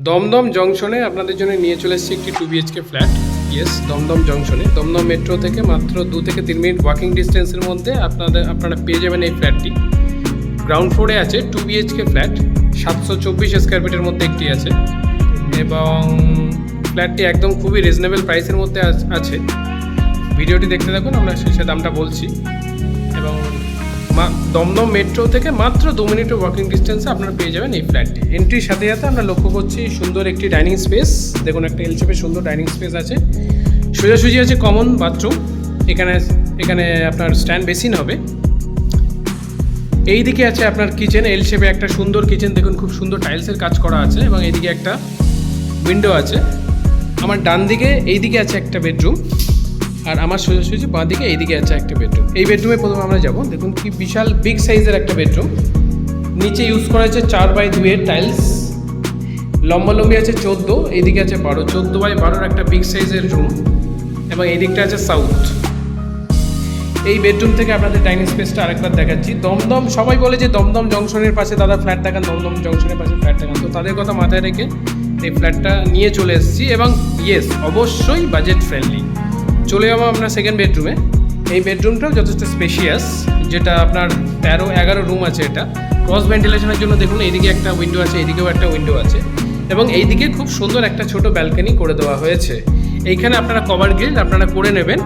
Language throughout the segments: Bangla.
দমদম জংশনে আপনাদের জন্য নিয়ে চলে এসেছি একটি 2 BHK flat. Yes, Dumdum জংশনে, Dumdum metro থেকে মাত্র 2 থেকে 3 মিনিট ওয়াকিং ডিস্টেন্সের মধ্যে আপনারা পেয়ে যাবেন এই ফ্ল্যাটটি। গ্রাউন্ড ফ্লোরে আছে 2 BHK ফ্ল্যাট, 724 স্কোয়ার ফিটের মধ্যে একটি আছে এবং ফ্ল্যাটটি একদম খুবই রিজনেবল প্রাইসের মধ্যে আছে। ভিডিওটি দেখতে থাকুন, আমরা সে দামটা বলছি। এবং দমদম মেট্রো থেকে মাত্র 2 মিনিটের ওয়াকিং ডিস্টেন্সে আপনারা পেয়ে যাবেন এই ফ্ল্যাটটি। এন্ট্রির সাথে সাথে আমরা লক্ষ্য করছি সুন্দর একটি ডাইনিং স্পেস। দেখুন, একটা এল শেপের সুন্দর ডাইনিং স্পেস আছে, সোজাসুজি আছে কমন বাথরুম। এখানে আপনার স্ট্যান্ড বেসিন হবে। এই দিকে আছে আপনার কিচেন, এল শেপে একটা সুন্দর কিচেন, দেখুন খুব সুন্দর টাইলসের কাজ করা আছে এবং এইদিকে একটা উইন্ডো আছে। আমার ডান দিকে এইদিকে আছে একটা বেডরুম, আর আমার সোজাসুজি বাঁ দিকে এইদিকে আছে একটা বেডরুম। এই বেডরুমে প্রথমে আমরা যাব। দেখুন কি বিশাল বিগ সাইজের একটা বেডরুম। নিচে ইউজ করা হয়েছে 4x2 এর টাইলস, লম্বালম্বি আছে 14, এইদিকে আছে 12, 14x12 একটা বিগ সাইজের রুম এবং এই দিকটা আছে সাউথ। এই বেডরুম থেকে আপনাদের ডাইনিং স্পেসটা আরেকবার দেখাচ্ছি। দমদম, সবাই বলে যে দমদম জংশনের পাশে দাদা ফ্ল্যাট দেখান, দমদম জংশনের পাশে ফ্ল্যাট দেখান, তো তাদের কথা মাথায় রেখে এই ফ্ল্যাটটা নিয়ে চলে এসেছি। এবং ইয়েস, অবশ্যই বাজেট ফ্রেন্ডলি। চলে যাবো আপনার সেকেন্ড বেডরুমে। এই বেডরুমটাও যথেষ্ট স্পেশিয়াস, যেটা আপনার 13-11 রুম আছে। এটা ক্রস ভেন্টিলেশনের জন্য দেখুন এইদিকে একটা উইন্ডো আছে, এইদিকেও একটা উইন্ডো আছে এবং এইদিকে খুব সুন্দর একটা ছোট ব্যালকনি করে দেওয়া হয়েছে। এইখানে আপনারা কভার গ্রিল আপনারা করে নেবেন।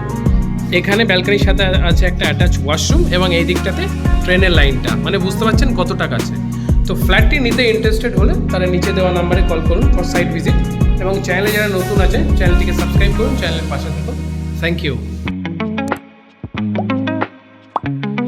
এখানে ব্যালকনির সাথে আছে একটা অ্যাটাচ ওয়াশরুম এবং এই দিকটাতে ট্রেনের লাইনটা, মানে বুঝতে পারছেন কতটা কাছে। তো ফ্ল্যাটটি নিতে ইন্টারেস্টেড হলে তারা নিচে দেওয়া নাম্বারে কল করুন ফর সাইট ভিজিট। এবং চ্যানেলে যারা নতুন আছে চ্যানেলটিকে সাবস্ক্রাইব করুন, চ্যানেলের পাশে থাকুন। Thank you.